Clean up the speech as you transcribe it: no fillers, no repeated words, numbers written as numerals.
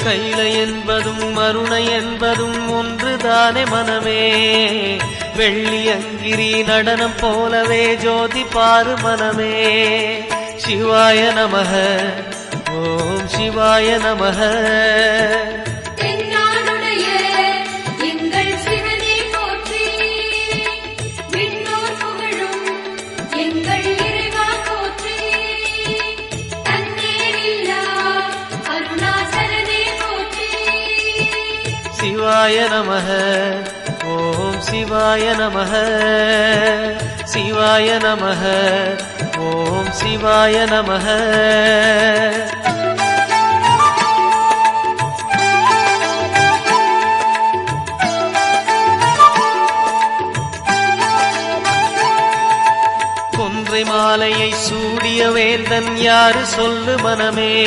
கைலை என்பதும் மருணை என்பதும் ஒன்றுதானே மனமே. வெள்ளி அங்கிரி நடனம் போலவே ஜோதி பாரு மனமே. சிவாய நமக ஓம் சிவாய நமக. சிவாய நமக ஓம் சிவாய நமக. சிவாய நமக ஓம் சிவாய நமக. கொன்றை மாலையை சூடிய வேந்தன் யாரு சொல்லு மனமே.